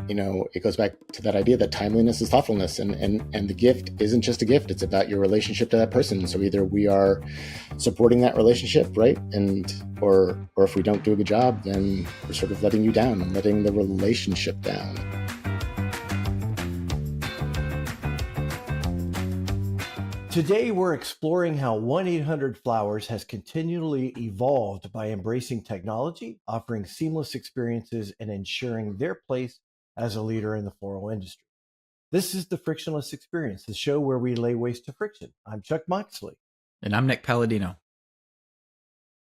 it goes back to that idea that timeliness is thoughtfulness, and the gift isn't just a gift; it's about your relationship to that person. So either we are supporting that relationship, right, or if we don't do a good job, then we're sort of letting you down and letting the relationship down. Today, we're exploring how 1-800-Flowers has continually evolved by embracing technology, offering seamless experiences, and ensuring their place as a leader in the floral industry. This is the Frictionless Experience, the show where we lay waste to friction. I'm Chuck Moxley, And I'm Nick Palladino.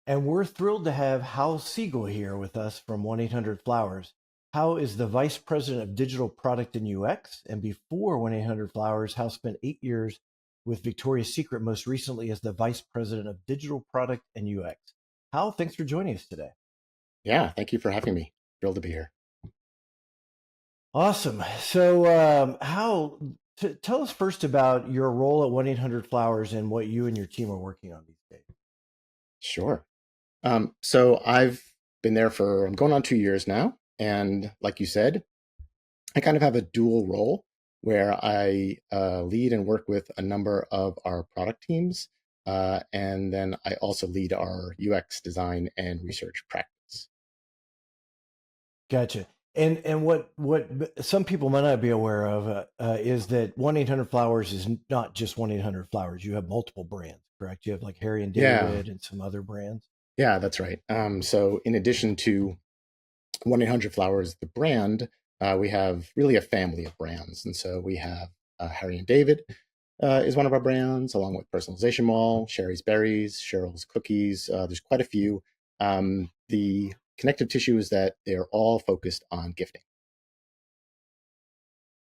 and we're thrilled to have Hal Siegel here with us from 1-800-Flowers. Hal is the Vice President of Digital Product and UX, and before 1-800-Flowers, Hal spent 8 years with Victoria's Secret, most recently as the Vice President of Digital Product and UX. Hal, thanks for joining us today. Yeah, thank you for having me. Thrilled to be here. Awesome. So, Hal, tell us first about your role at 1-800-Flowers and what you and your team are working on these days. Sure. So I've been there I'm going on 2 years now. And like you said, I kind of have a dual role where I lead and work with a number of our product teams. And then I also lead our UX design and research practice. Gotcha. And what some people might not be aware of is that 1-800-Flowers is not just 1-800-Flowers. You have multiple brands, correct? You have like Harry and Yeah, David and some other brands. yeah, that's right. So in addition to 1-800-Flowers, the brand, we have really a family of brands. And so we have Harry and David is one of our brands, along with Personalization Mall, Sherry's Berries, Cheryl's Cookies. There's quite a few. The connective tissue is that they're all focused on gifting.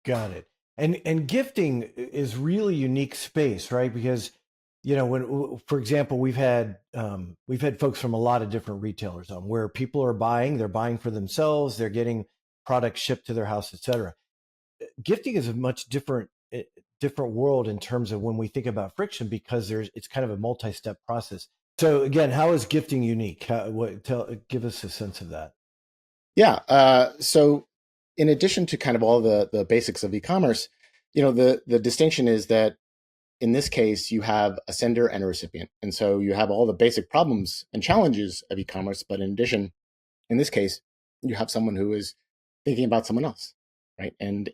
Got it. And gifting is really unique space, right? Because when, for example, we've had folks from a lot of different retailers on where people are buying, they're buying for themselves, they're getting products shipped to their house, etc. Gifting is a much different world in terms of when we think about friction because it's kind of a multi-step process. So again, how is gifting unique? Give us a sense of that. Yeah. So in addition to kind of all the basics of e-commerce, the distinction is that in this case, you have a sender and a recipient. And so you have all the basic problems and challenges of e-commerce. But in addition, in this case, you have someone who is thinking about someone else, right? And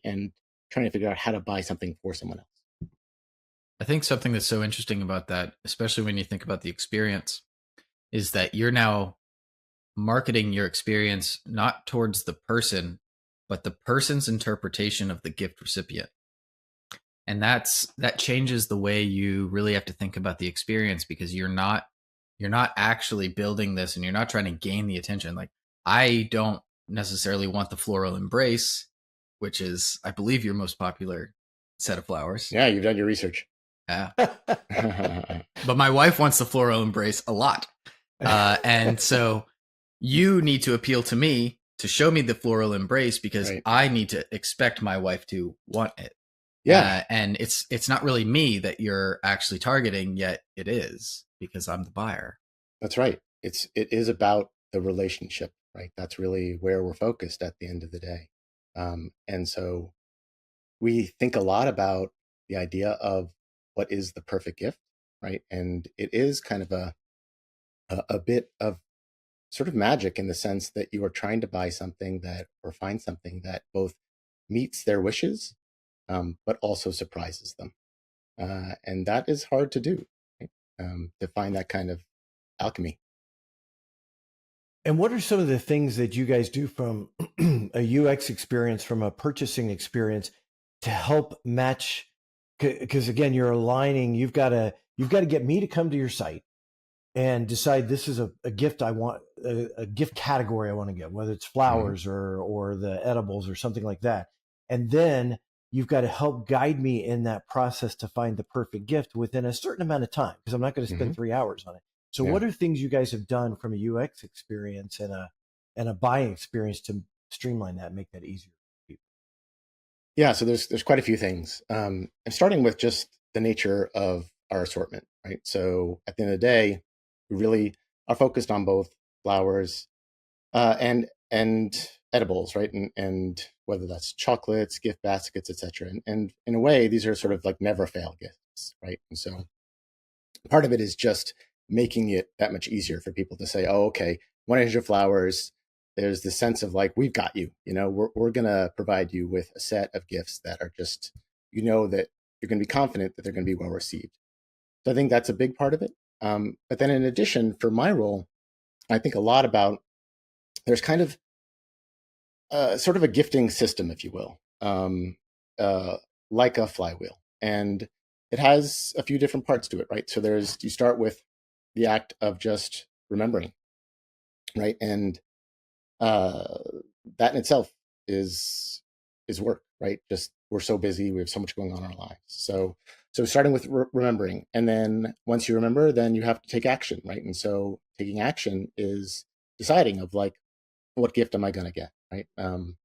trying to figure out how to buy something for someone else. I think something that's so interesting about that, especially when you think about the experience, is that you're now marketing your experience not towards the person, but the person's interpretation of the gift recipient. And that changes the way you really have to think about the experience because you're not actually building this and you're not trying to gain the attention. Like I don't necessarily want the floral embrace, which is, I believe, your most popular set of flowers. Yeah, you've done your research. Yeah. But my wife wants the floral embrace a lot. And so you need to appeal to me to show me the floral embrace because Right. I need to expect my wife to want it. Yeah, And it's not really me that you're actually targeting, yet it is because I'm the buyer. that's right. It is about the relationship, right? That's really where we're focused at the end of the day. And so we think a lot about the idea of what is the perfect gift, right? And it is kind of a bit of sort of magic in the sense that you are trying to buy something that or find something that both meets their wishes, but also surprises them. And that is hard to do, right? To find that kind of alchemy. And what are some of the things that you guys do from a UX experience, from a purchasing experience, to help match? Because again, you're aligning. You've got to get me to come to your site and decide this is a gift I want, a gift category I want to get, whether it's Mhm. flowers or the edibles or something like that. And then you've got to help guide me in that process to find the perfect gift within a certain amount of time because I'm not going to Mhm. spend 3 hours on it. So Yeah. what are things you guys have done from a UX experience and a buying experience to streamline that and make that easier for people? Yeah. So there's quite a few things. And starting with just the nature of our assortment, right? So at the end of the day, we really are focused on both flowers and edibles, right? And whether that's chocolates, gift baskets, etc. And in a way, these are sort of like never fail gifts, right? And so part of it is just making it that much easier for people to say, oh, okay, 1-800 Flowers, there's the sense of like, we've got you, we're going to provide you with a set of gifts that are just, that you're going to be confident that they're going to be well received. So I think that's a big part of it. But then in addition, for my role, I think a lot about, there's kind of sort of a gifting system, if you will, uh, like a flywheel. And it has a few different parts to it, right? So you start with the act of just remembering, right? And uh, that in itself is work, right? Just we're so busy, we have so much going on in our lives. So starting with remembering, and then once you remember, then you have to take action, right? And so taking action is deciding of like, what gift am I going to get, right? And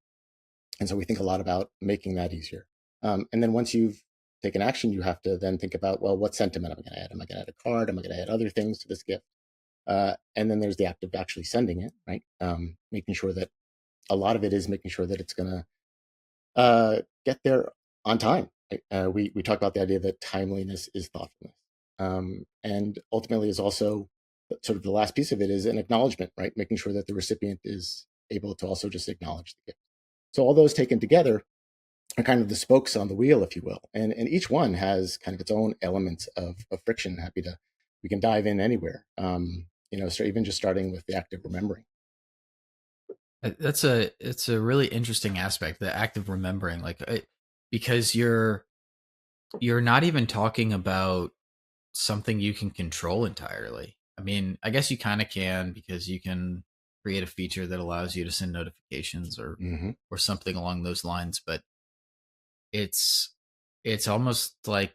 so we think a lot about making that easier. And then once you've taken action, you have to then think about, well, what sentiment am I going to add? Am I going to add a card? Am I going to add other things to this gift? And then there's the act of actually sending it, right? Making sure that a lot of it is making sure that it's going to get there on time. Right? We talk about the idea that timeliness is thoughtfulness, and ultimately is also sort of the last piece of it is an acknowledgement, right? Making sure that the recipient is able to also just acknowledge the gift. So all those taken together are kind of the spokes on the wheel, if you will, and each one has kind of its own elements of friction. We can dive in anywhere. So even just starting with the act of remembering. It's a really interesting aspect, the act of remembering, because you're not even talking about something you can control entirely. I mean, I guess you kind of can, because you can create a feature that allows you to send notifications Mm-hmm. or something along those lines, but it's almost like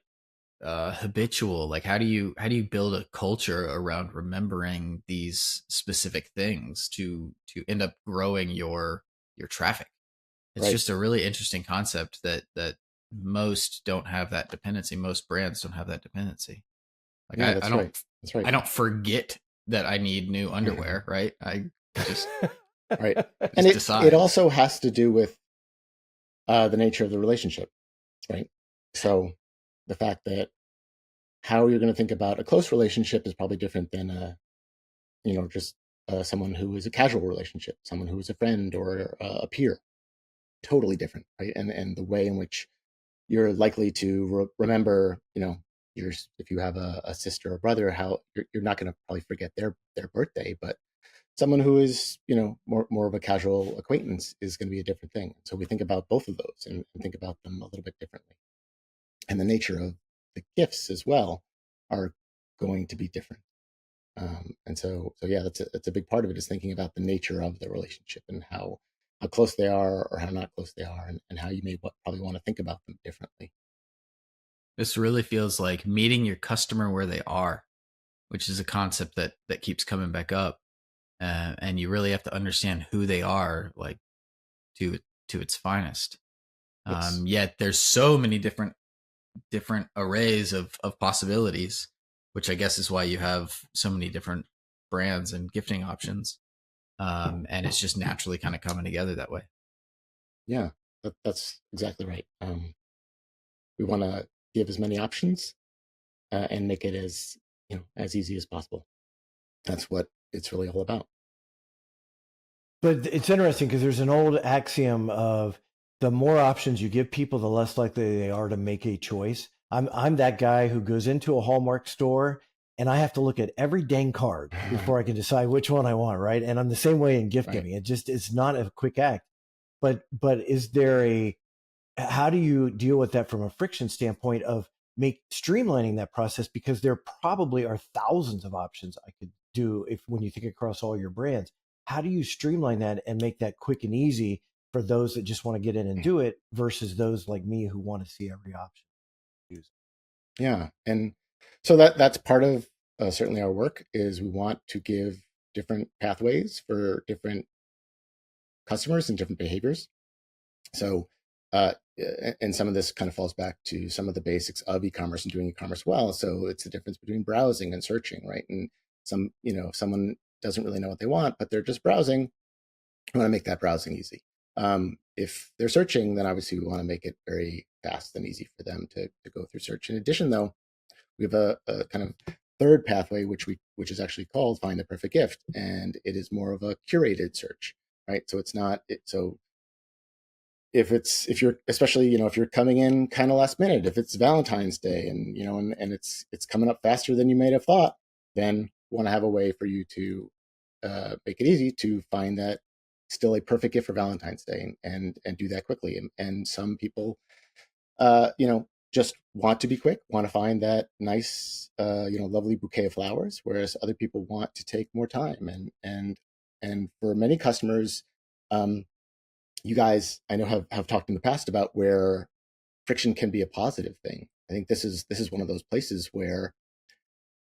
habitual. Like, how do you build a culture around remembering these specific things to end up growing your traffic? It's Right. just a really interesting concept that most don't have that dependency. Most brands don't have that dependency. Like, Yeah, I that's don't right. That's right. I don't forget that I need new underwear, right? I just Right. And just it decide. also has to do with the nature of the relationship, right? So the fact that how you're going to think about a close relationship is probably different than just someone who is a casual relationship, someone who is a friend or a peer. Totally different, right? And the way in which you're likely to remember, if you have a sister or brother, how you're not going to probably forget their birthday, but someone who is, more of a casual acquaintance is going to be a different thing. So we think about both of those and think about them a little bit differently. And the nature of the gifts as well are going to be different. And so yeah, that's a big part of it, is thinking about the nature of the relationship and how close they are or how not close they are, and how you may probably want to think about them differently. This really feels like meeting your customer where they are, which is a concept that keeps coming back up. And you really have to understand who they are, like, to its finest. It's Yet there's so many different arrays of possibilities, which I guess is why you have so many different brands and gifting options. And it's just naturally kind of coming together that way. Yeah, that's exactly right. We want to give as many options and make it as easy as possible. That's what it's really all about. But it's interesting because there's an old axiom of the more options you give people, the less likely they are to make a choice. I'm that guy who goes into a Hallmark store and I have to look at every dang card before I can decide which one I want, right? And I'm the same way in gift Right. giving. It's not a quick act. But is there a how do you deal with that from a friction standpoint of make streamlining that process, because there probably are thousands of options I could do if when you think across all your brands. How do you streamline that and make that quick and easy for those that just want to get in and do it versus those like me who want to see every option? Yeah, and so that's part of certainly our work, is we want to give different pathways for different customers and different behaviors. So, and some of this kind of falls back to some of the basics of e-commerce and doing e-commerce well. So it's the difference between browsing and searching, right? And if someone doesn't really know what they want, but they're just browsing, we want to make that browsing easy. If they're searching, then obviously we want to make it very fast and easy for them to go through search. In addition, though, we have a kind of third pathway, which is actually called Find the Perfect Gift, and it is more of a curated search, right? So it's not so if you're especially if you're coming in kind of last minute, if it's Valentine's Day and and it's coming up faster than you may have thought, then we want to have a way for you to make it easy to find that still a perfect gift for Valentine's Day and do that quickly. And some people just want to be quick, want to find that nice, lovely bouquet of flowers, whereas other people want to take more time. And for many customers, um, you guys I know have talked in the past about where friction can be a positive thing. I think this is one of those places where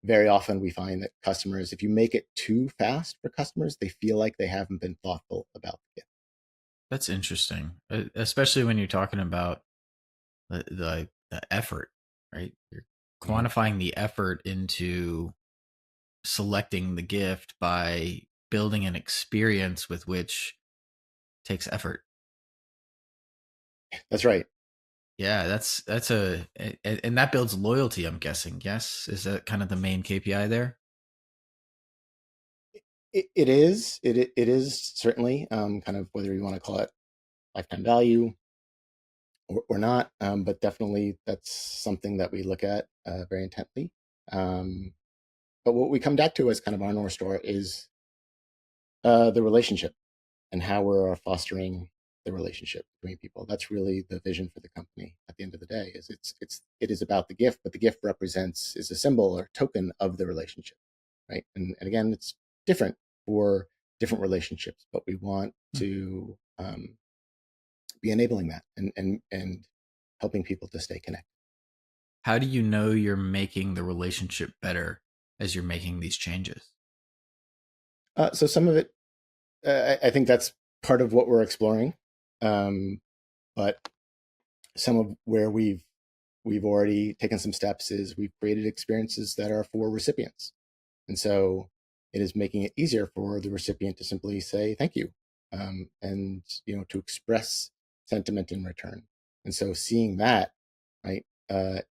very often we find that customers, if you make it too fast for customers, they feel like they haven't been thoughtful about the gift. That's interesting, especially when you're talking about the effort, right? You're Mhm. quantifying the effort into selecting the gift by building an experience with which takes effort. That's right. Yeah, that's and that builds loyalty, I'm guessing. Yes, is that kind of the main KPI there? It is certainly kind of whether you want to call it lifetime value or not, but definitely that's something that we look at very intently. Um, but what we come back to as kind of our North Star is the relationship and how we're fostering the relationship between people. That's really the vision for the company at the end of the day. It is about the gift, but the gift is a symbol or token of the relationship, right? And again, it's different for different relationships, but we want Hmm. to be enabling that and helping people to stay connected. How do you know you're making the relationship better as you're making these changes? So some of it, I think that's part of what we're exploring, um, but some of where we've already taken some steps is we've created experiences that are for recipients. And so it is making it easier for the recipient to simply say thank you, and to express sentiment in return. And so seeing that, right,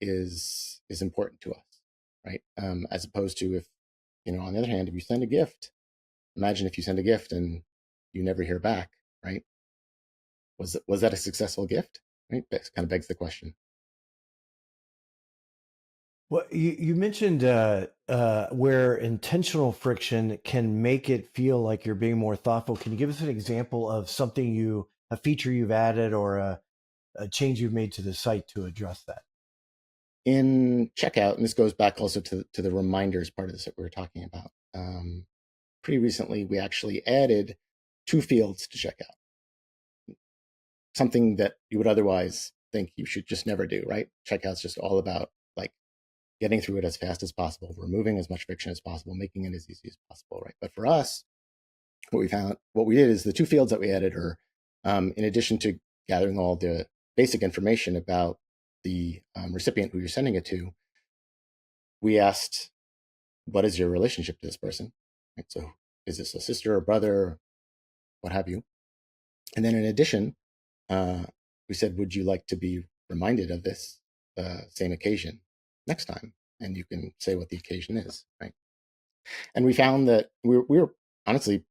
is important to us, right? As opposed to if on the other hand, if you send a gift, imagine if you send a gift and you never hear back, right? Was that a successful gift? Right, that kind of begs the question. Well, you mentioned where intentional friction can make it feel like you're being more thoughtful. Can you give us an example of a feature you've added or a change you've made to the site to address that? In checkout, and this goes back also to the reminders part of this that we were talking about. Pretty recently, we actually added two fields to checkout, something that you would otherwise think you should just never do, right? Checkout's just all about like getting through it as fast as possible, removing as much friction as possible, making it as easy as possible, right? But for us, what we did is the two fields that we added are, in addition to gathering all the basic information about the recipient who you're sending it to, we asked, what is your relationship to this person? Right? So is this a sister or brother, what have you? And then in addition, uh, we said, would you like to be reminded of this same occasion next time? And you can say what the occasion is, right? And we found that we were honestly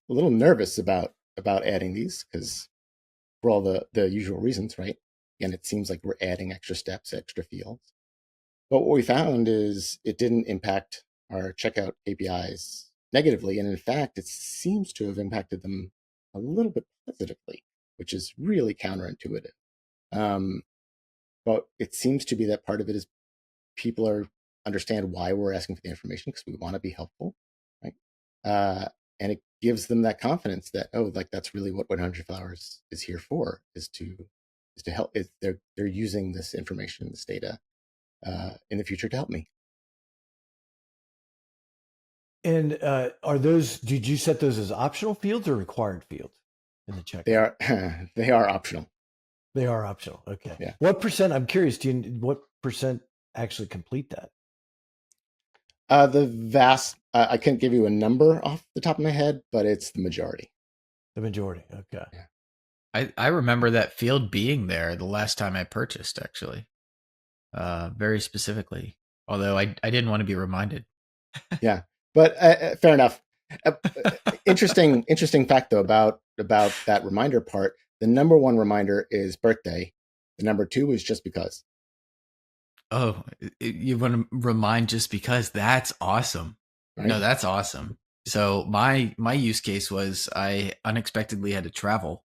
a little nervous about adding these because for all the usual reasons, right? And it seems like we're adding extra steps, extra fields. But what we found is it didn't impact our checkout KPIs negatively. And in fact, it seems to have impacted them a little bit positively, which is really counterintuitive. Um, but it seems to be that part of it is people are understand why we're asking for the information because we want to be helpful, right? Uh, and it gives them that confidence that like that's really what 100 Flowers is here for is to help. They're using this information, this data, in the future to help me. And did you set those as optional fields or required fields in the They checkout? are they are optional. They are optional. Okay. Yeah. What percent? I'm curious. What percent actually complete that? The vast. I can't give you a number off the top of my head, but it's the majority. The majority. Okay. Yeah. I remember that field being there the last time I purchased, actually, very specifically. Although I didn't want to be reminded. Yeah, but fair enough. Uh, interesting fact though about that reminder part. The number one reminder is birthday. The number two is just because. Oh, you want to remind just because? That's awesome. Right. No, that's awesome. So my use case was I unexpectedly had to travel,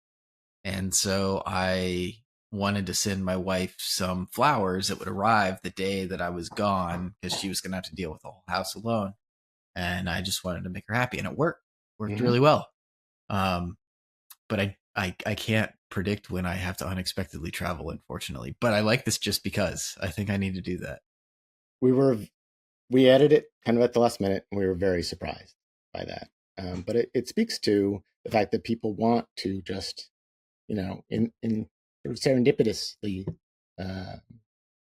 and so I wanted to send my wife some flowers that would arrive the day that I was gone because she was going to have to deal with the whole house alone, and I just wanted to make her happy, and it worked Hmm. really well. Um, but I can't predict when I have to unexpectedly travel, unfortunately. But I like this just because I think I need to do that. We were we added it kind of at the last minute, and we were very surprised by that. But it speaks to the fact that people want to just, in sort of serendipitously uh,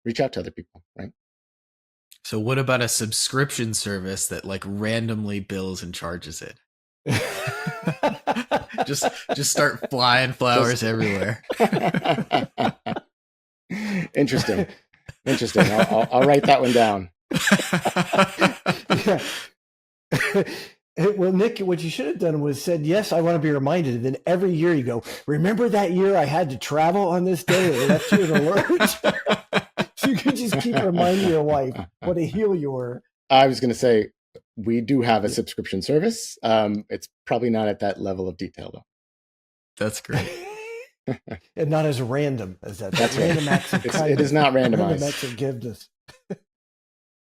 reach out to other people, right? So what about a subscription service that like randomly bills and charges it? just start flying flowers Just everywhere. interesting, interesting. I'll write that one down. Yeah. Well, Nick, what you should have done was said, "Yes, I want to be reminded." And then every year you go, "Remember that year I had to travel on this day? It left you in a lurch." So you could just keep reminding your wife what a heel you were. I was going to say we do have a subscription service. It's probably not at that level of detail That's great. though. And not as random as that. That's right. Random acts of It is kindness, not random randomized. acts of forgiveness.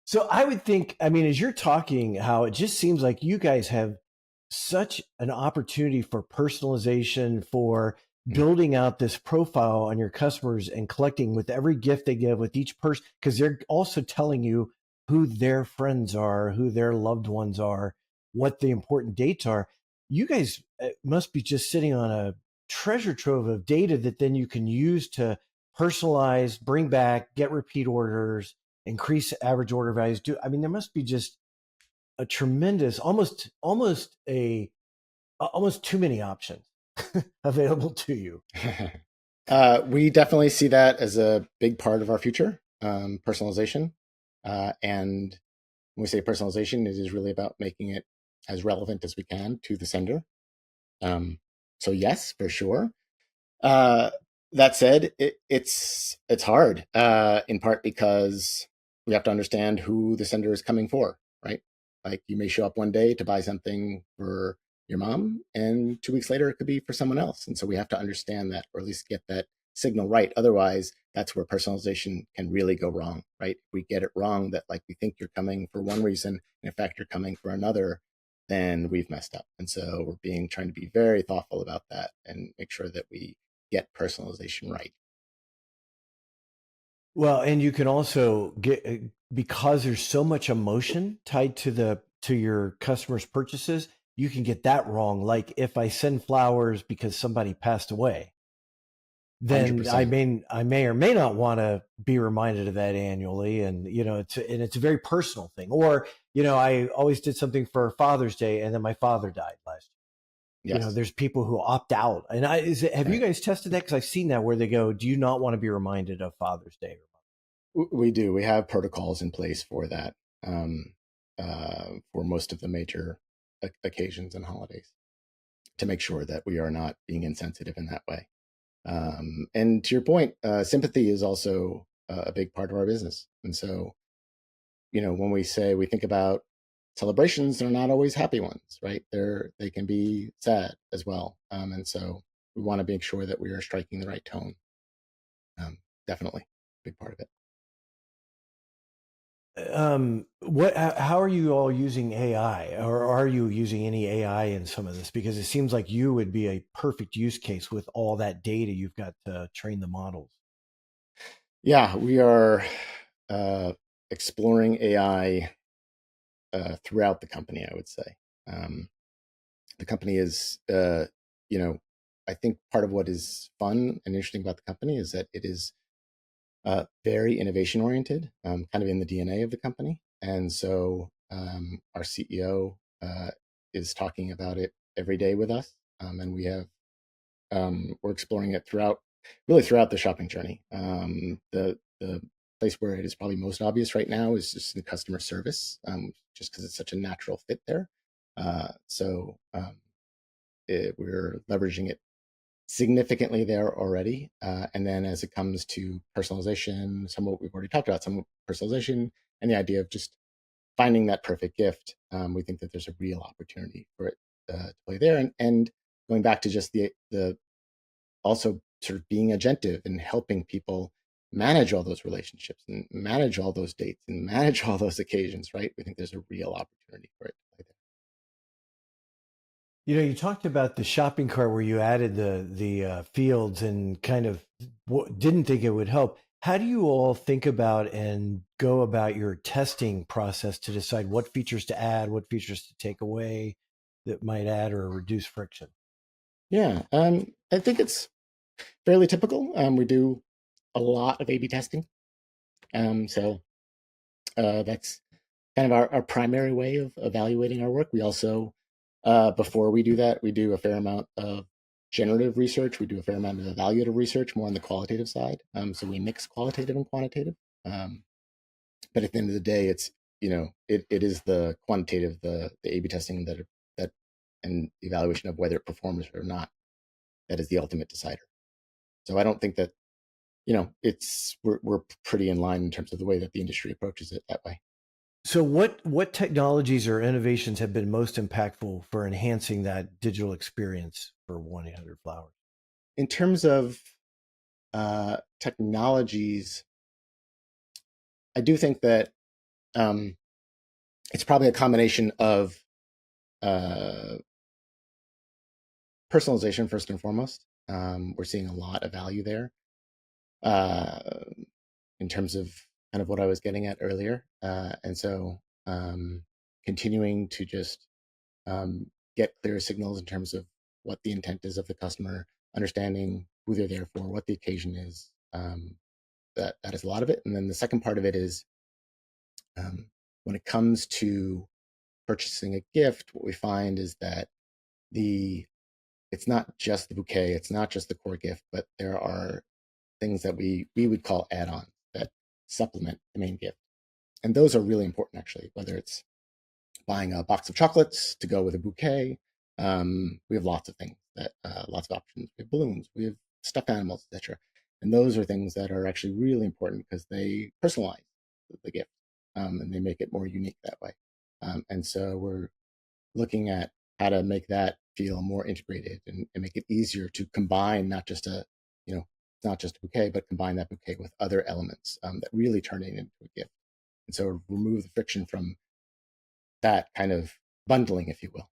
So I would think, I mean, as you're talking, how it just seems like you guys have such an opportunity for personalization, for building out this profile on your customers and collecting with every gift they give with each person, because they're also telling you who their friends are, who their loved ones are, what the important dates are. You guys must be just sitting on a treasure trove of data that then you can use to personalize, bring back, get repeat orders, increase average order values. Do I mean there must be just a tremendous, almost too many options available to you. We definitely see that as a big part of our future, personalization. And when we say personalization, it is really about making it as relevant as we can to the sender. So yes, for sure. Uh, that said, it's hard, in part because we have to understand who the sender is coming for, right? Like you may show up one day to buy something for your mom, and 2 weeks later it could be for someone else, and so we have to understand that, or at least get that signal right. Otherwise, that's where personalization can really go wrong, right? If we get it wrong, that like we think you're coming for one reason, and in fact you're coming for another, then we've messed up. And so we're trying to be very thoughtful about that and make sure that we get personalization right. Well, and you can also get, because there's so much emotion tied to your customers' purchases, you can get that wrong. Like if I send flowers because somebody passed away, then 100%. I may or may not want to be reminded of that annually. And, it's a very personal thing. Or, I always did something for Father's Day and then my father died last year. Yes. There's people who opt out. And have you Right. guys tested that? Cause I've seen that where they go, do you not want to be reminded of Father's Day? We do. We have protocols in place for that, for most of the major occasions and holidays to make sure that we are not being insensitive in that way. And to your point, sympathy is also a big part of our business. And so, when we think about celebrations, they're not always happy ones, right? They can be sad as well. And so we want to make sure that we are striking the right tone. Definitely, big part of it. How are you all using AI, or are you using any AI in some of this? Because it seems like you would be a perfect use case with all that data you've got to train the models. Yeah, we are uh, exploring AI throughout the company, I would say. Um, the company is, I think part of what is fun and interesting about the company is that it is very innovation oriented, kind of in the DNA of the company. And so our CEO is talking about it every day with us. And we have we're exploring it throughout the shopping journey. The place where it is probably most obvious right now is just in customer service, just because it's such a natural fit there. We're leveraging it significantly there already. And then as it comes to personalization, some of what we've already talked about, some of personalization and the idea of just finding that perfect gift, we think that there's a real opportunity for it to play there. And going back to just the also sort of being agentive and helping people manage all those relationships and manage all those dates and manage all those occasions, right? We think there's a real opportunity for it to play there. You talked about the shopping cart where you added the fields and kind of didn't think it would help. How do you all think about and go about your testing process to decide what features to add, what features to take away that might add or reduce friction? Yeah, I think it's fairly typical. We do a lot of A/B testing, so that's kind of our primary way of evaluating our work. We also, before we do that, we do a fair amount of generative research. We do a fair amount of evaluative research, more on the qualitative side. So we mix qualitative and quantitative. But at the end of the day, it's it is the quantitative, the A/B testing that and the evaluation of whether it performs or not that is the ultimate decider. So I don't think that we're pretty in line in terms of the way that the industry approaches it that way. So what technologies or innovations have been most impactful for enhancing that digital experience for 1-800-Flowers? In terms of technologies, I do think that it's probably a combination of uh, personalization first and foremost. We're seeing a lot of value there uh, in terms of kind of what I was getting at earlier, and so continuing to just get clear signals in terms of what the intent is of the customer, understanding who they're there for, what the occasion is. That is a lot of it. And then the second part of it is when it comes to purchasing a gift, what we find is that the it's not just the bouquet, it's not just the core gift, but there are things that we would call add-ons that supplement the main gift. And those are really important actually, whether it's buying a box of chocolates to go with a bouquet. We have lots of things lots of options. We have balloons, we have stuffed animals, etc. And those are things that are actually really important because they personalize the gift and they make it more unique that way. And so we're looking at how to make that feel more integrated and make it easier to combine not just a bouquet, but combine that bouquet with other elements that really turn it into a gift. And so remove the friction from that kind of bundling, if you will.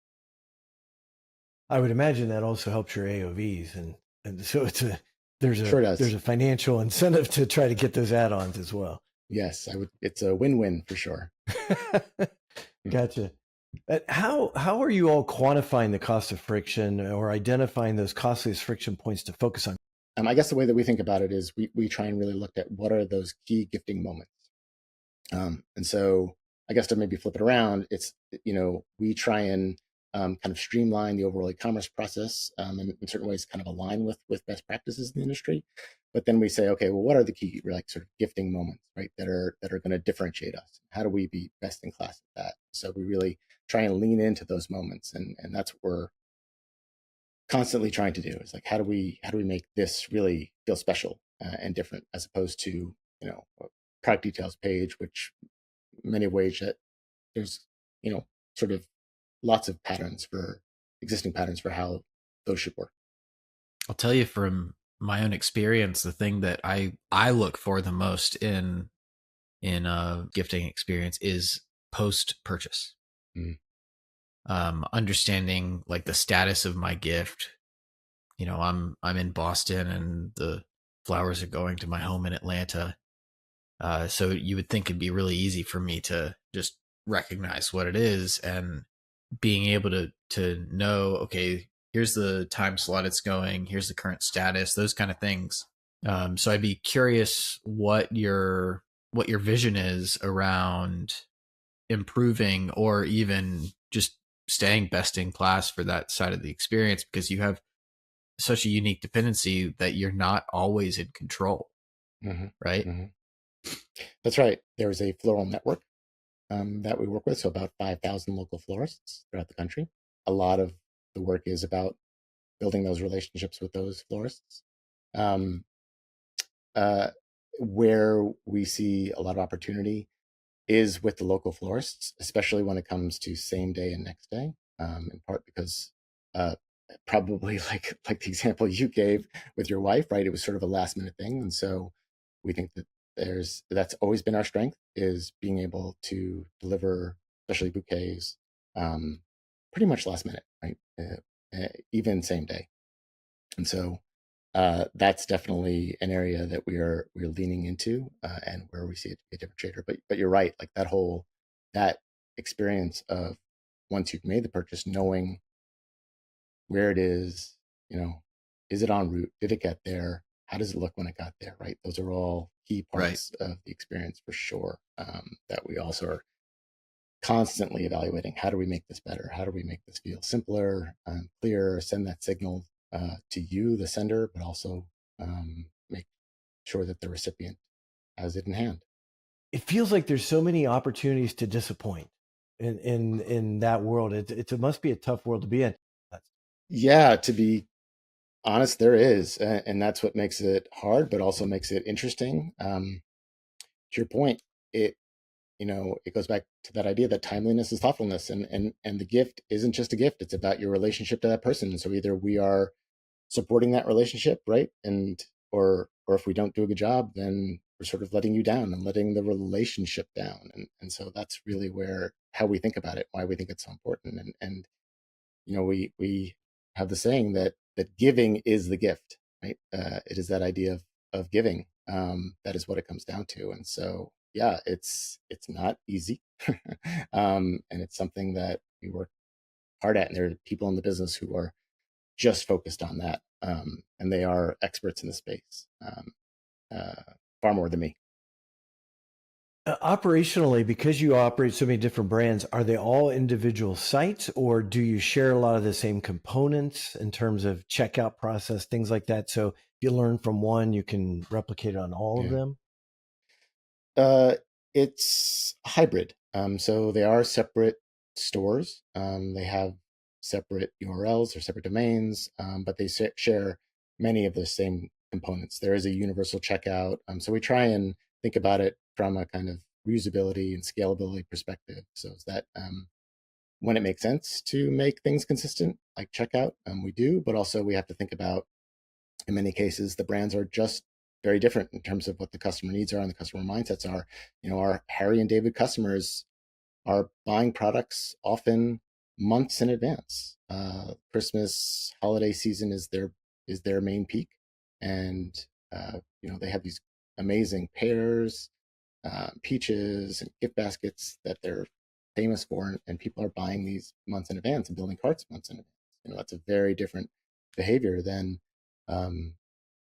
I would imagine that also helps your AOVs, and so there's Sure does. a financial incentive to try to get those add-ons as well. Yes, I would. It's a win-win for sure. Gotcha. How are you all quantifying the cost of friction or identifying those costliest friction points to focus on? I guess the way that we think about it is we try and really look at what are those key gifting moments. And so I guess to maybe flip it around, it's, we try and kind of streamline the overall e-commerce process and in certain ways kind of align with best practices in the industry. But then we say, okay, well, what are the key like sort of gifting moments, right, that are going to differentiate us? How do we be best in class at that? So we really try and lean into those moments, and that's what we're constantly trying to do. Is like how do we make this really feel special and different, as opposed to a product details page, which many ways that there's sort of lots of existing patterns for how those should work. I'll tell you from my own experience, the thing that I look for the most in a gifting experience is post purchase. Mm. Understanding like the status of my gift. I'm in Boston and the flowers are going to my home in Atlanta. So you would think it'd be really easy for me to just recognize what it is, and being able to know, okay, here's the time slot it's going, here's the current status, those kind of things. So I'd be curious what your vision is around improving or even just staying best in class for that side of the experience, because you have such a unique dependency that you're not always in control, Hmm. right? Hmm. That's right. There's a floral network that we work with, so about 5,000 local florists throughout the country. A lot of the work is about building those relationships with those florists. Um, uh, where we see a lot of opportunity is with the local florists, especially when it comes to same day and next day. In part because uh, probably like the example you gave with your wife, right? It was sort of a last minute thing, and so we think that that's always been our strength is being able to deliver, especially bouquets, pretty much last minute, right? Even same day, and so that's definitely an area that we're leaning into, and where we see it to be a differentiator. But you're right, like that experience of once you've made the purchase, knowing where it is, you know, is it en route? Did it get there? How does it look when it got there? Right? Those are all key Right. parts of the experience for sure. That we also are constantly evaluating. How do we make this better? How do we make this feel simpler, clearer? Send that signal to you, the sender, but also make sure that the recipient has it in hand. It feels like there's so many opportunities to disappoint in that world. It must be a tough world to be in. Yeah, to be honest, there is, and that's what makes it hard, but also makes it interesting. To your point, it it goes back to that idea that timeliness is thoughtfulness, and the gift isn't just a gift; it's about your relationship to that person. So either we are supporting that relationship, right, and or if we don't do a good job, then we're sort of letting you down and letting the relationship down, and so that's really where how we think about it, why we think it's so important, and we have the saying that giving is the gift, right? It is that idea of giving, that is what it comes down to, and so yeah, it's not easy, and it's something that we work hard at, and there are people in the business who are just focused on that, and they are experts in the space, uh, far more than me. Operationally, because you operate so many different brands, are they all individual sites or do you share a lot of the same components in terms of checkout process, things like that? So if you learn from one, you can replicate it on all of Yeah. them? Uh, it's hybrid. So they are separate stores. They have separate URLs or separate domains, but they share many of the same components. There is a universal checkout. So we try and think about it from a kind of reusability and scalability perspective. So is that when it makes sense to make things consistent, like checkout, we do, but also we have to think about in many cases, the brands are just very different in terms of what the customer needs are and the customer mindsets are. Our Harry and David customers are buying products often months in advance. Christmas holiday season is their main peak, and they have these amazing pears, peaches, and gift baskets that they're famous for, and people are buying these months in advance and building carts months in advance. That's a very different behavior than um,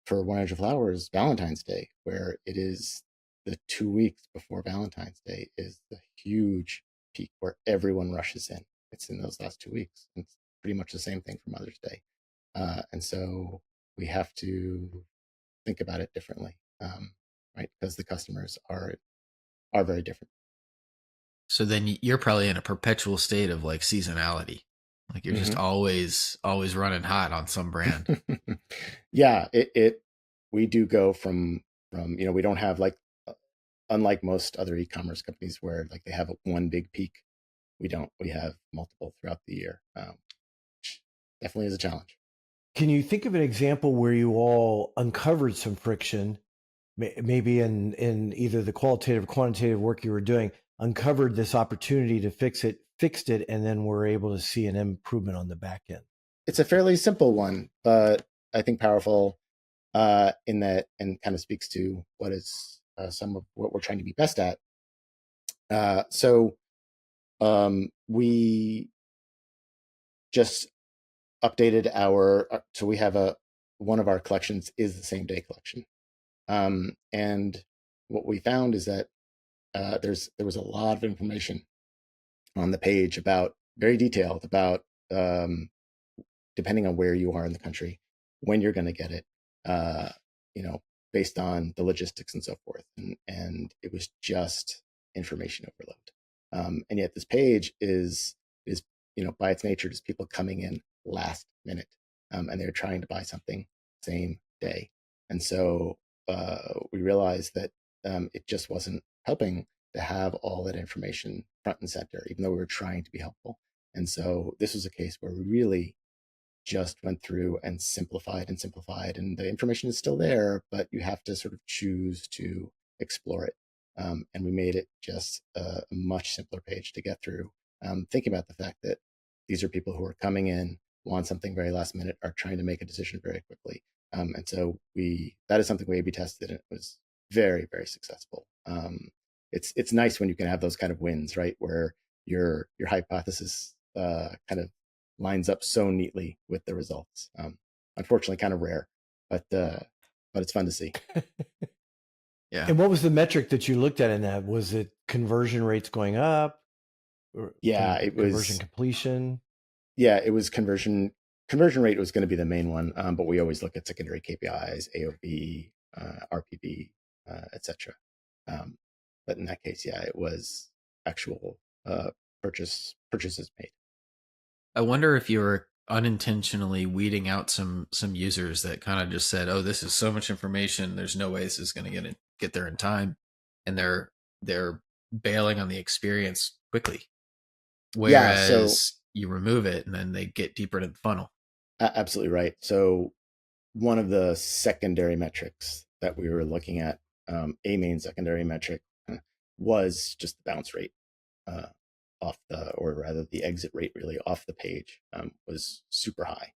for 100 Flowers Valentine's Day, where it is the 2 weeks before Valentine's Day is the huge peak where everyone rushes in. It's in those last 2 weeks. It's pretty much the same thing for Mother's Day, and so we have to think about it differently, right? Because the customers are very different. So then you're probably in a perpetual state of like seasonality. Like you're just Hmm. always running hot on some brand. Yeah, it we do go from we don't have like unlike most other e-commerce companies where like they have one big peak. We don't. We have multiple throughout the year, which definitely is a challenge. Can you think of an example where you all uncovered some friction, maybe in either the qualitative or quantitative work you were doing, uncovered this opportunity to fix it, fixed it, and then were able to see an improvement on the back end? It's a fairly simple one, but I think powerful in that, and kind of speaks to what is some of what we're trying to be best at. So we just updated so we have a one of our collections is the same day collection, and what we found is that there was a lot of information on the page about very detailed about, depending on where you are in the country, when you're going to get it, uh, you know, based on the logistics and so forth. And it was just information overload. And yet this page is, by its nature, just people coming in last minute, and they're trying to buy something same day. And so we realized that it just wasn't helping to have all that information front and center, even though we were trying to be helpful. And so this was a case where we really just went through and simplified and simplified, and the information is still there, but you have to sort of choose to explore it. And we made it just a much simpler page to get through, thinking about the fact that these are people who are coming in, want something very last minute, are trying to make a decision very quickly. And so that is something we A/B tested, and it was very, very successful. It's nice when you can have those kind of wins, right, where your hypothesis kind of lines up so neatly with the results. Unfortunately, kind of rare, but it's fun to see. Yeah. And what was the metric that you looked at in that? Was it conversion rates going up, or Yeah, it conversion was. completion? Yeah, it was conversion rate was going to be the main one, but we always look at secondary KPIs, AOV, RPV, etc. But in that case, yeah, it was actual purchases made. I wonder if you were unintentionally weeding out some users that kind of just said, "Oh, this is so much information. There's no way this is going to get there in time," and they're bailing on the experience quickly. Yeah, so Whereas you remove it, and then they get deeper into the funnel. absolutely right. So one of the secondary metrics that we were looking at, a main secondary metric, was just the bounce rate uh, or rather the exit rate really off the page, was super high.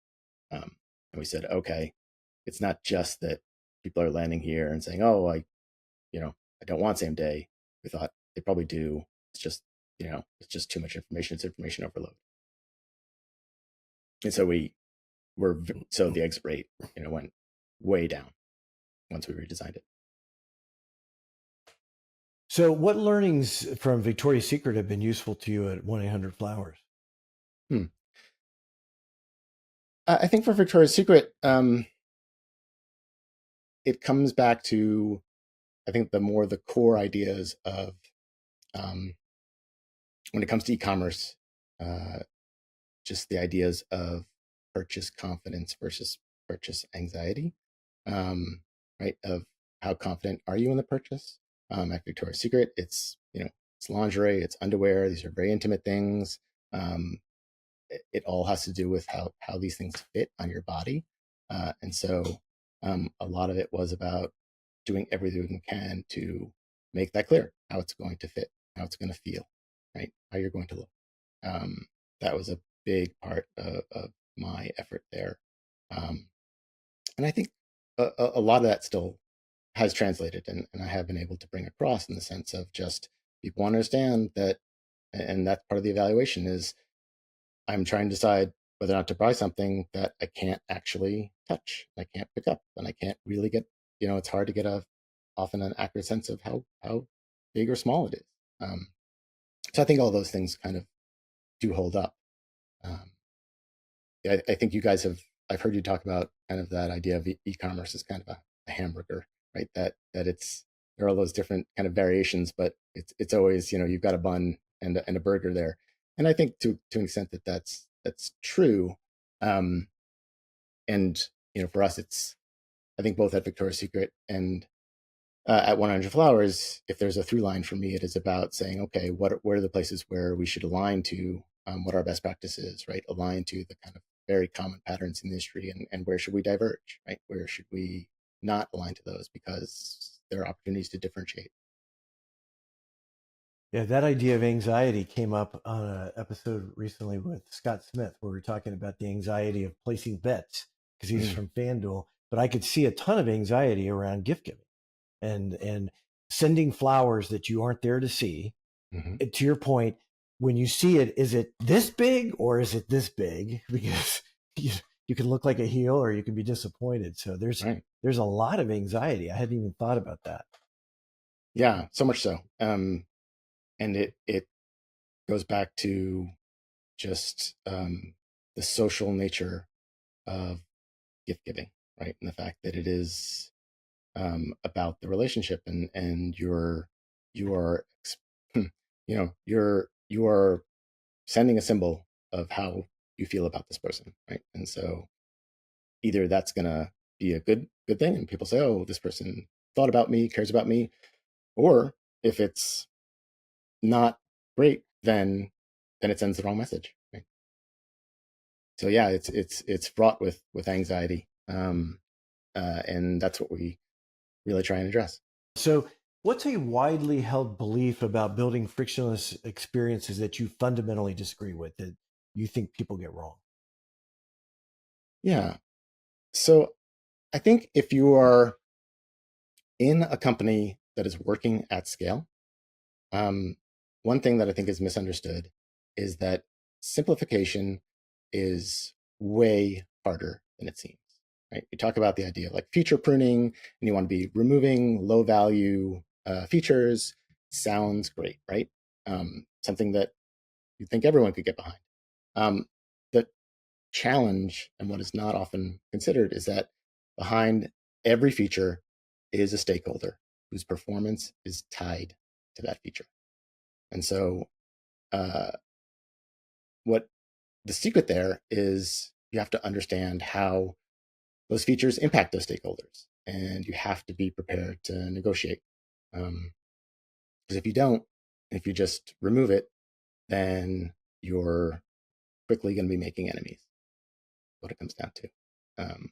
And we said, okay, it's not just that people are landing here and saying, oh, I don't want same day. We thought they probably do. It's just, it's just too much information. It's information overload. And so so the exit rate, went way down once we redesigned it. So, what learnings from Victoria's Secret have been useful to you at 1-800-Flowers? I think for Victoria's Secret, it comes back to, I think, the core ideas of, when it comes to e-commerce, just the ideas of purchase confidence versus purchase anxiety, right? Of how confident are you in the purchase? At Victoria's Secret, it's lingerie, it's underwear. These are very intimate things. It all has to do with how these things fit on your body, and so a lot of it was about doing everything we can to make that clear, how it's going to fit, how it's going to feel, right? How you're going to look. That was a big part of my effort there. And I think a lot of that still has translated, and I have been able to bring across in the sense of just people understand that, and that's part of the evaluation is I'm trying to decide whether or not to buy something that I can't actually touch, I can't pick up, and I can't really get, it's hard to get often an accurate sense of how big or small it is. So I think all those things kind of do hold up. I think you guys I've heard you talk about kind of that idea of e-commerce as kind of a hamburger, right? That there are all those different kind of variations, but it's always, you've got a bun and a burger there. And I think to an extent that's true. And, for us, I think both at Victoria's Secret and at 1-800-Flowers, if there's a through line for me, it is about saying, okay, what are the places where we should align to what our best practice is, right? Align to the kind of very common patterns in the industry, and where should we diverge, right? Where should we not align to those because there are opportunities to differentiate. Yeah, that idea of anxiety came up on an episode recently with Scott Smith, where we are talking about the anxiety of placing bets because he's from FanDuel. But I could see a ton of anxiety around gift giving and sending flowers that you aren't there to see. Mm-hmm. To your point, when you see it, is it this big or is it this big? Because you can look like a heel or you can be disappointed. So there's a lot of anxiety. I hadn't even thought about that. Yeah, so much so. And it goes back to just the social nature of gift giving, right? And the fact that it is about the relationship, and you are you know you are sending a symbol of how you feel about this person, right? And so either that's gonna be a good thing, and people say, oh, this person thought about me, cares about me, or if it's not great, then it sends the wrong message, right? So yeah, it's fraught with anxiety, and that's what we really try and address. So, what's a widely held belief about building frictionless experiences that you fundamentally disagree with, that you think people get wrong? Yeah. So I think if you are in a company that is working at scale, um, one thing that I think is misunderstood is that simplification is way harder than it seems. Right? You talk about the idea of like feature pruning, and you want to be removing low value features. Sounds great, right? Something that you think everyone could get behind. The challenge, and what is not often considered, is that behind every feature is a stakeholder whose performance is tied to that feature. And so, uh, what the secret there is, you have to understand how those features impact those stakeholders, and you have to be prepared to negotiate. Because if you don't, if you just remove it, then you're quickly going to be making enemies. What it comes down to. Um,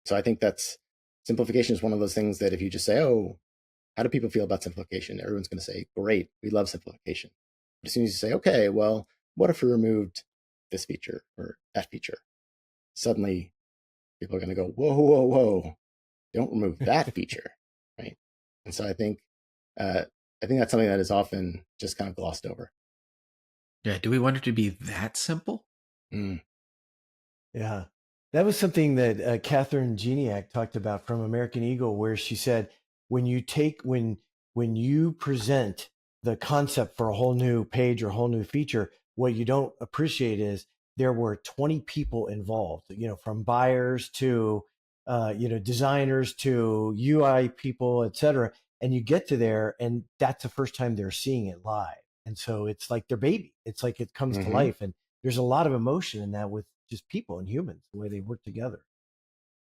so I think that's simplification is one of those things that if you just say, "Oh, how do people feel about simplification?" Everyone's going to say, "Great, we love simplification." But as soon as you say, "Okay, well, what if we removed this feature or that feature?" Suddenly, people are going to go, "Whoa, whoa, whoa! Don't remove that feature," right? And so uh, I think that's something that is often just kind of glossed over. Yeah. Do we want it to be that simple? Mm. Yeah. That was something that Catherine Geniak talked about from American Eagle, where she said, when you present the concept for a whole new page or a whole new feature, what you don't appreciate is there were 20 people involved, from buyers to designers to UI people, et cetera. And you get to there, and that's the first time they're seeing it live. And so it's like their baby. It's like it comes to Hmm. life. And there's a lot of emotion in that with just people and humans, the way they work together.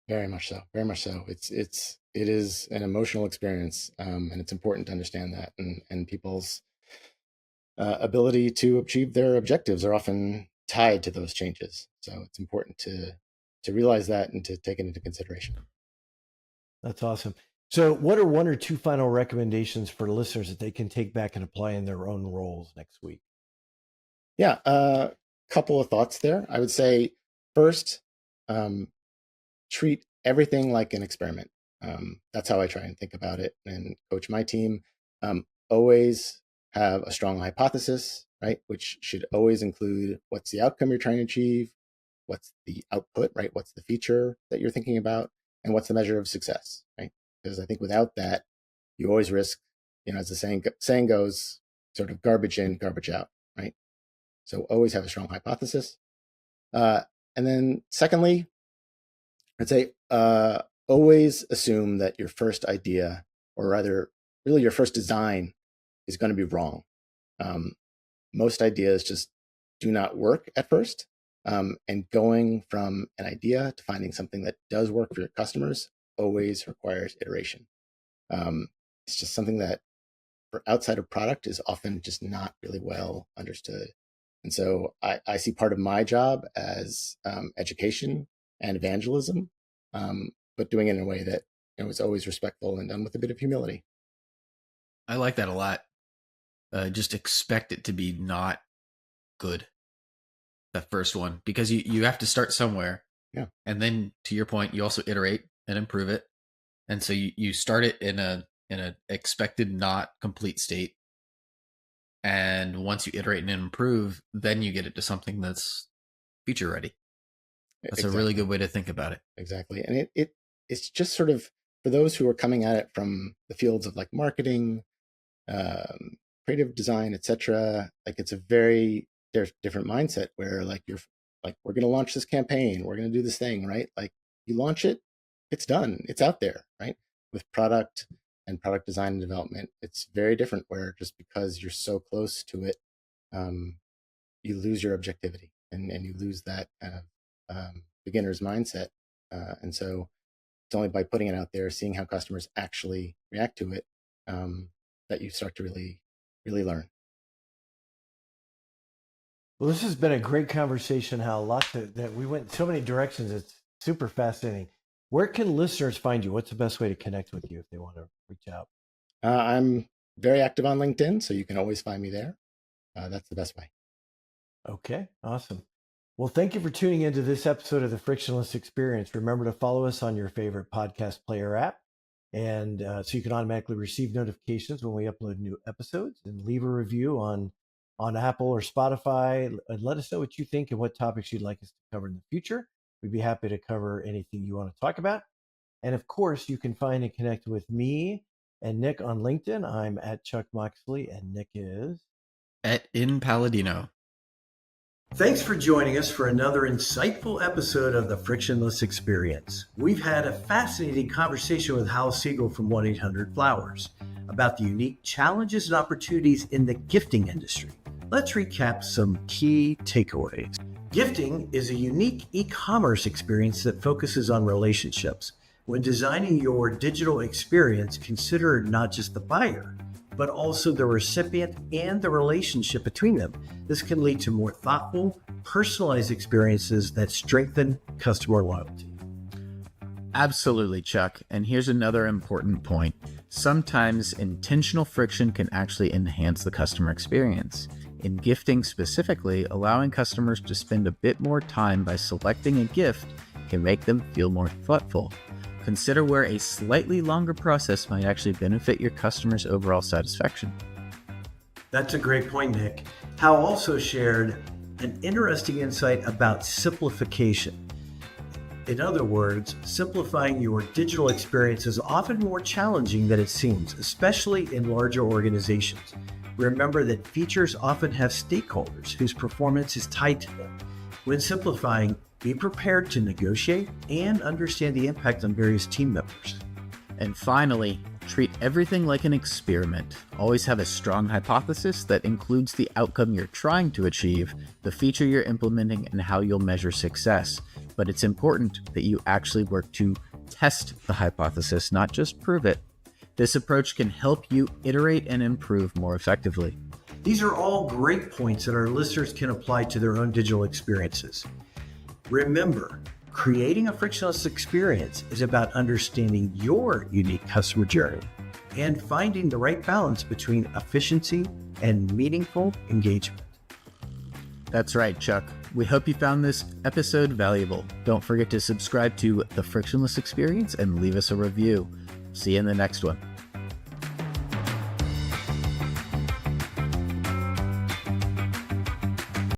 Very much so. Very much so. It is an emotional experience, and it's important to understand that. And people's ability to achieve their objectives are often tied to those changes. So it's important to realize that and to take it into consideration. That's awesome. So, what are one or two final recommendations for listeners that they can take back and apply in their own roles next week? Yeah, a couple of thoughts there. I would say first, um, treat everything like an experiment. That's how I try and think about it and coach my team. Always have a strong hypothesis, right? Which should always include what's the outcome you're trying to achieve, what's the output, right? What's the feature that you're thinking about, and what's the measure of success, right? Because I think without that, you always risk, as the saying goes, sort of garbage in, garbage out, right? So always have a strong hypothesis. Uh, and then secondly, I'd say always assume that your first idea, or rather, really your first design, is going to be wrong. Um, most ideas just do not work at first. And going from an idea to finding something that does work for your customers always requires iteration. It's just something that for outside of product is often just not really well understood. And so I see part of my job as education and evangelism, but doing it in a way that is always respectful and done with a bit of humility. I like that a lot. Just expect it to be not good, that first one, because you have to start somewhere. Yeah, And then to your point, you also iterate and improve it. And so you start it in a expected not complete state. And once you iterate and improve, then you get it to something that's feature ready. That's a really exactly, good way to think about it. exactly. And it's just sort of for those who are coming at it from the fields of like marketing, um, creative design, etc. Like it's a very different mindset where like you're like we're going to launch this campaign, we're going to do this thing, right? Like you launch it, it's done. It's out there, right? With product and product design and development, it's very different where just because you're so close to it, you lose your objectivity and you lose that kind of beginner's mindset. And so it's only by putting it out there, seeing how customers actually react to it, that you start to really, really learn. Well, this has been a great conversation, Hal. That we went in so many directions. It's super fascinating. Where can listeners find you? What's the best way to connect with you if they want to reach out? I'm very active on LinkedIn, so you can always find me there. That's the best way. Okay, awesome. Well, thank you for tuning into this episode of the Frictionless Experience. Remember to follow us on your favorite podcast player app, and so you can automatically receive notifications when we upload new episodes. And leave a review on Apple or Spotify, and let us know what you think and what topics you'd like us to cover in the future. We'd be happy to cover anything you want to talk about. And of course, you can find and connect with me and Nick on LinkedIn. I'm at Chuck Moxley, and Nick is at In Palladino. Thanks for joining us for another insightful episode of the Frictionless Experience. We've had a fascinating conversation with Hal Siegel from 1-800-Flowers about the unique challenges and opportunities in the gifting industry. Let's recap some key takeaways. Gifting is a unique e-commerce experience that focuses on relationships. When designing your digital experience, consider not just the buyer, but also the recipient and the relationship between them. This can lead to more thoughtful, personalized experiences that strengthen customer loyalty. Absolutely, Chuck. And here's another important point. Sometimes intentional friction can actually enhance the customer experience. In gifting specifically, allowing customers to spend a bit more time by selecting a gift can make them feel more thoughtful. Consider where a slightly longer process might actually benefit your customers' overall satisfaction. That's a great point, Nick. Hal also shared an interesting insight about simplification. In other words, simplifying your digital experience is often more challenging than it seems, especially in larger organizations. Remember that features often have stakeholders whose performance is tied to them. When simplifying, be prepared to negotiate and understand the impact on various team members. And finally, treat everything like an experiment. Always have a strong hypothesis that includes the outcome you're trying to achieve, the feature you're implementing, and how you'll measure success. But it's important that you actually work to test the hypothesis, not just prove it. This approach can help you iterate and improve more effectively. These are all great points that our listeners can apply to their own digital experiences. Remember, creating a frictionless experience is about understanding your unique customer journey and finding the right balance between efficiency and meaningful engagement. That's right, Chuck. We hope you found this episode valuable. Don't forget to subscribe to The Frictionless Experience and leave us a review. See you in the next one.